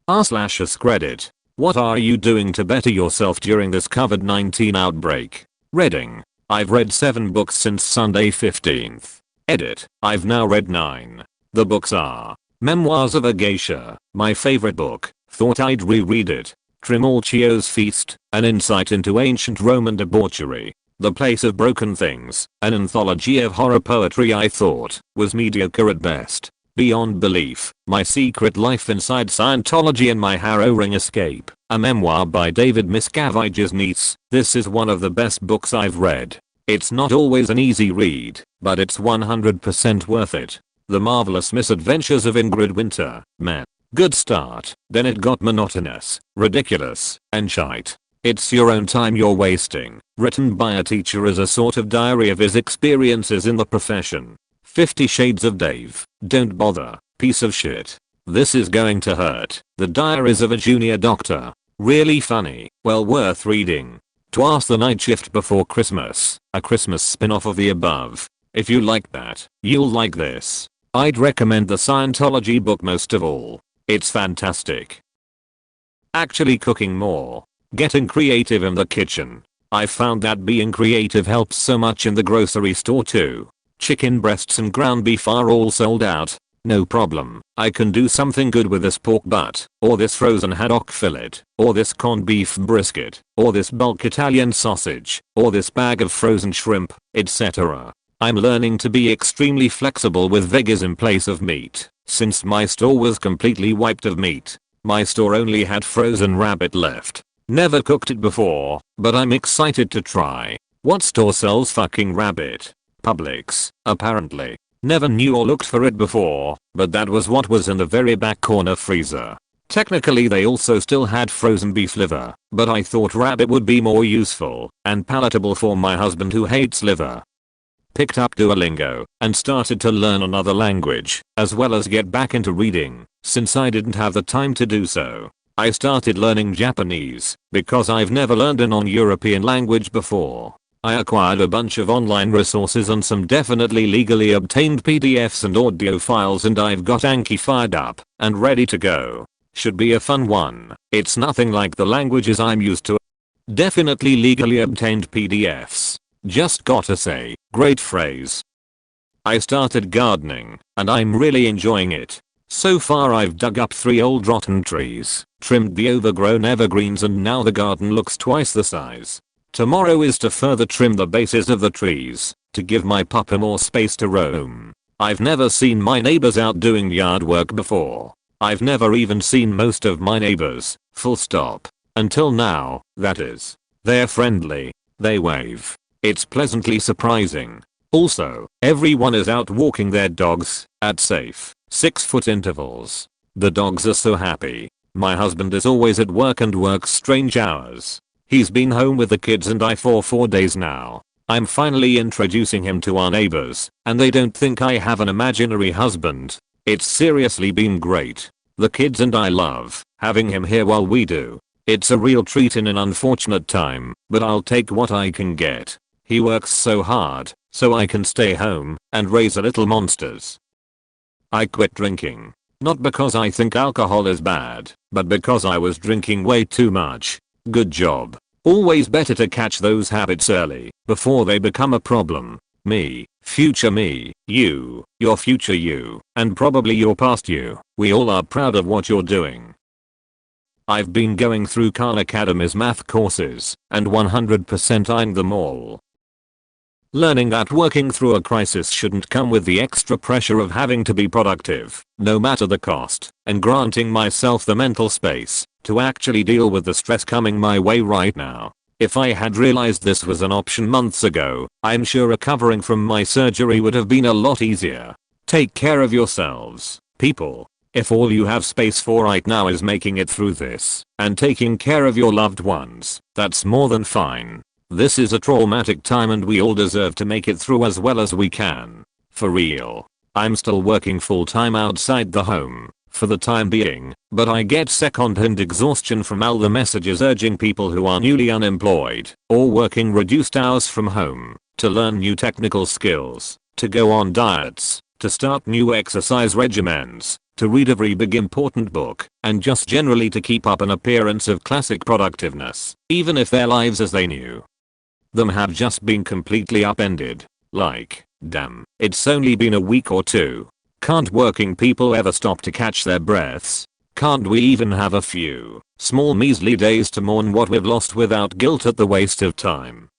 r/AskReddit. What are you doing to better yourself during this COVID-19 outbreak? Reading. I've read 7 books since Sunday 15th. Edit. I've now read 9. The books are Memoirs of a Geisha, my favorite book, thought I'd reread it. Trimalchio's Feast, an insight into ancient Roman debauchery. The Place of Broken Things, an anthology of horror poetry I thought was mediocre at best. Beyond Belief, My Secret Life Inside Scientology and My Harrowing Escape, a memoir by David Miscavige's niece. This is one of the best books I've read. It's not always an easy read, but it's 100% worth it. The Marvelous Misadventures of Ingrid Winter, man. Good start, then it got monotonous, ridiculous, and shite. It's your own time you're wasting, written by a teacher as a sort of diary of his experiences in the profession. 50 Shades of Dave, don't bother, piece of shit. This is going to hurt. The Diaries of a Junior Doctor. Really funny, well worth reading. Twas the Night Shift Before Christmas, a Christmas spin-off of the above. If you like that, you'll like this. I'd recommend the Scientology book most of all. It's fantastic. Actually cooking more. Getting creative in the kitchen. I've found that being creative helps so much in the grocery store too. Chicken breasts and ground beef are all sold out. No problem. I can do something good with this pork butt, or this frozen haddock fillet, or this corned beef brisket, or this bulk Italian sausage, or this bag of frozen shrimp, etc. I'm learning to be extremely flexible with veggies in place of meat, since my store was completely wiped of meat. My store only had frozen rabbit left. Never cooked it before, but I'm excited to try. What store sells fucking rabbit? Publix, apparently. Never knew or looked for it before, but that was what was in the very back corner freezer. Technically they also still had frozen beef liver, but I thought rabbit would be more useful and palatable for my husband who hates liver. Picked up Duolingo and started to learn another language, as well as get back into reading, since I didn't have the time to do so. I started learning Japanese, because I've never learned a non-European language before. I acquired a bunch of online resources and some definitely legally obtained PDFs and audio files, and I've got Anki fired up and ready to go. Should be a fun one. It's nothing like the languages I'm used to. Definitely legally obtained PDFs. Just gotta say, great phrase. I started gardening, and I'm really enjoying it. So far I've dug up 3 old rotten trees, trimmed the overgrown evergreens, and now the garden looks twice the size. Tomorrow is to further trim the bases of the trees, to give my puppy more space to roam. I've never seen my neighbors out doing yard work before. I've never even seen most of my neighbors, full stop. Until now, that is. They're friendly. They wave. It's pleasantly surprising. Also, everyone is out walking their dogs, at safe, 6-foot intervals. The dogs are so happy. My husband is always at work and works strange hours. He's been home with the kids and I for 4 days now. I'm finally introducing him to our neighbors, and they don't think I have an imaginary husband. It's seriously been great. The kids and I love having him here while we do. It's a real treat in an unfortunate time, but I'll take what I can get. He works so hard, so I can stay home and raise a little monsters. I quit drinking. Not because I think alcohol is bad, but because I was drinking way too much. Good job. Always better to catch those habits early, before they become a problem. Me, future me, you, your future you, and probably your past you. We all are proud of what you're doing. I've been going through Khan Academy's math courses, and 100% eyeing them all. Learning that working through a crisis shouldn't come with the extra pressure of having to be productive, no matter the cost, and granting myself the mental space to actually deal with the stress coming my way right now. If I had realized this was an option months ago, I'm sure recovering from my surgery would have been a lot easier. Take care of yourselves, people. If all you have space for right now is making it through this and taking care of your loved ones, that's more than fine. This is a traumatic time and we all deserve to make it through as well as we can. For real. I'm still working full time outside the home, for the time being, but I get second-hand exhaustion from all the messages urging people who are newly unemployed or working reduced hours from home to learn new technical skills, to go on diets, to start new exercise regimens, to read every big important book, and just generally to keep up an appearance of classic productiveness, even if their lives as they knew them have just been completely upended. Like, damn, it's only been a week or two. Can't working people ever stop to catch their breaths? Can't we even have a few small measly days to mourn what we've lost without guilt at the waste of time?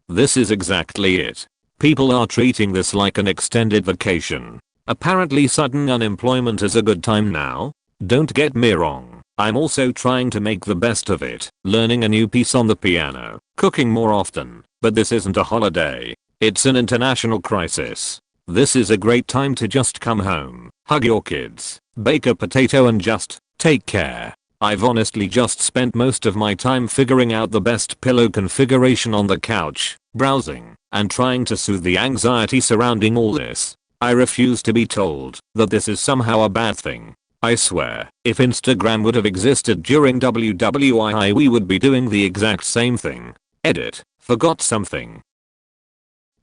This is exactly it. People are treating this like an extended vacation. Apparently sudden unemployment is a good time now. Don't get me wrong, I'm also trying to make the best of it, learning a new piece on the piano, cooking more often, but this isn't a holiday. It's an international crisis. This is a great time to just come home, hug your kids, bake a potato and just take care. I've honestly just spent most of my time figuring out the best pillow configuration on the couch, browsing, and trying to soothe the anxiety surrounding all this. I refuse to be told that this is somehow a bad thing. I swear, if Instagram would have existed during WWII we would be doing the exact same thing. Edit, forgot something.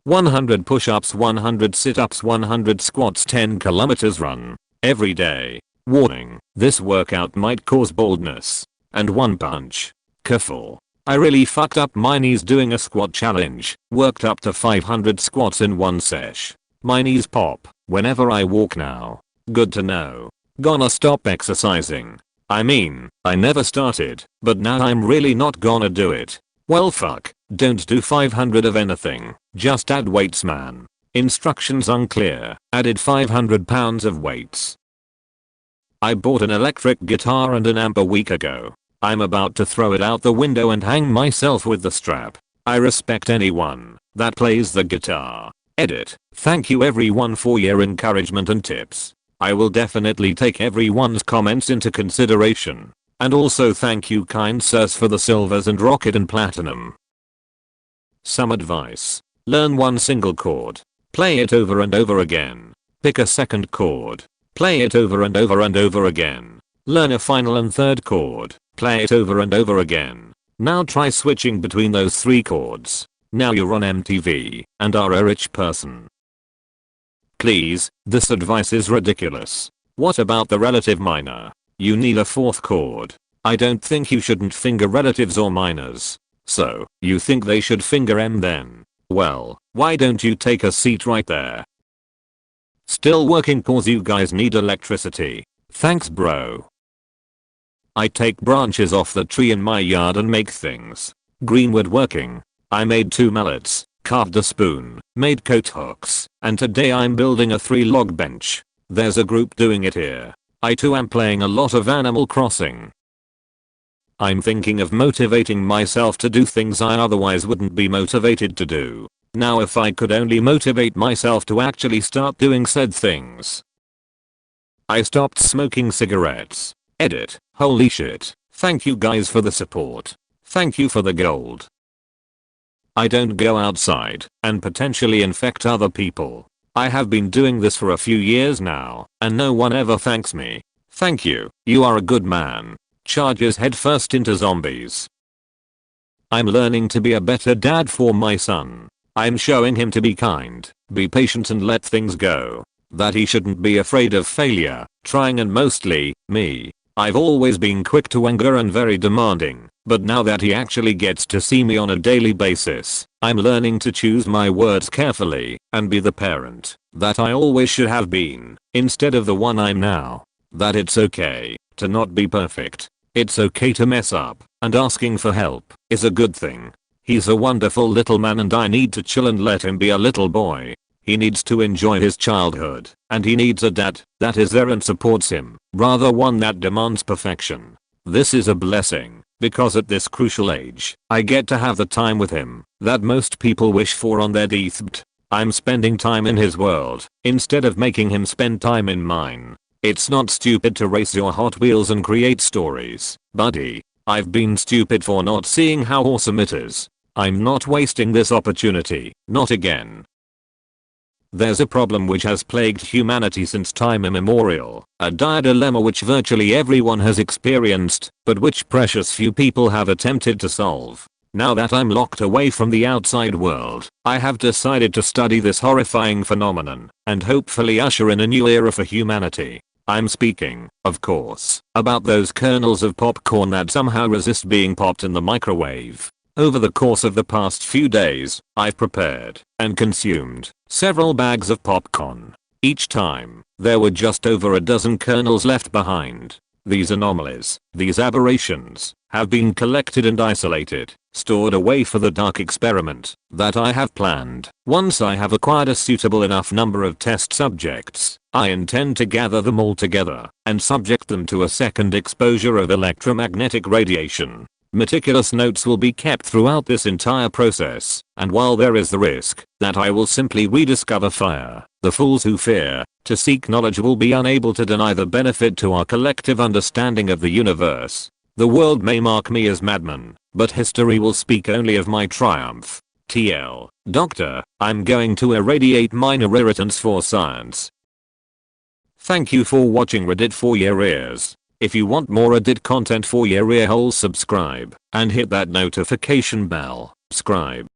100 push-ups, 100 sit-ups, 100 squats, 10 kilometers run every day. Warning, this workout might cause baldness. And one punch. Kerfuffle. I really fucked up my knees doing a squat challenge, worked up to 500 squats in one sesh. My knees pop whenever I walk now. Good to know. Gonna stop exercising. I mean, I never started, but now I'm really not gonna do it. Well fuck, don't do 500 of anything, just add weights man. Instructions unclear, added 500 pounds of weights. I bought an electric guitar and an amp a week ago. I'm about to throw it out the window and hang myself with the strap. I respect anyone that plays the guitar. Edit, thank you everyone for your encouragement and tips. I will definitely take everyone's comments into consideration. And also thank you kind sirs for the silvers and rocket and platinum. Some advice. Learn one single chord. Play it over and over again. Pick a second chord. Play it over and over and over again. Learn a final and third chord. Play it over and over again. Now try switching between those three chords. Now you're on MTV and are a rich person. Please, this advice is ridiculous. What about the relative minor? You need a fourth chord. I don't think you shouldn't finger relatives or minors. So, you think they should finger M then? Well, why don't you take a seat right there? Still working cause you guys need electricity. Thanks bro. I take branches off the tree in my yard and make things. Greenwood working. I made 2 mallets, carved a spoon, made coat hooks, and today I'm building a 3-log bench. There's a group doing it here. I too am playing a lot of Animal Crossing. I'm thinking of motivating myself to do things I otherwise wouldn't be motivated to do. Now if I could only motivate myself to actually start doing said things. I stopped smoking cigarettes. Edit, holy shit. Thank you guys for the support. Thank you for the gold. I don't go outside and potentially infect other people. I have been doing this for a few years now, and no one ever thanks me. Thank you, you are a good man. Charges headfirst into zombies. I'm learning to be a better dad for my son. I'm showing him to be kind, be patient and let things go. That he shouldn't be afraid of failure, trying and mostly, me. I've always been quick to anger and very demanding, but now that he actually gets to see me on a daily basis, I'm learning to choose my words carefully and be the parent that I always should have been, instead of the one I'm now. That it's okay to not be perfect. It's okay to mess up, and asking for help is a good thing. He's a wonderful little man and I need to chill and let him be a little boy. He needs to enjoy his childhood, and he needs a dad that is there and supports him, rather one that demands perfection. This is a blessing, because at this crucial age, I get to have the time with him that most people wish for on their deathbed. I'm spending time in his world, instead of making him spend time in mine. It's not stupid to race your Hot Wheels and create stories, buddy. I've been stupid for not seeing how awesome it is. I'm not wasting this opportunity, not again. There's a problem which has plagued humanity since time immemorial, a dire dilemma which virtually everyone has experienced, but which precious few people have attempted to solve. Now that I'm locked away from the outside world, I have decided to study this horrifying phenomenon, and hopefully usher in a new era for humanity. I'm speaking, of course, about those kernels of popcorn that somehow resist being popped in the microwave. Over the course of the past few days, I've prepared and consumed several bags of popcorn. Each time, there were just over a dozen kernels left behind. These anomalies, these aberrations, have been collected and isolated, stored away for the dark experiment that I have planned. Once I have acquired a suitable enough number of test subjects, I intend to gather them all together and subject them to a second exposure of electromagnetic radiation. Meticulous notes will be kept throughout this entire process, and while there is the risk that I will simply rediscover fire, the fools who fear to seek knowledge will be unable to deny the benefit to our collective understanding of the universe. The world may mark me as madman, but history will speak only of my triumph. TL. Doctor, I'm going to irradiate minor irritants for science. Thank you for watching Reddit for your ears. If you want more Reddit content for your ear holes, subscribe and hit that notification bell. Subscribe.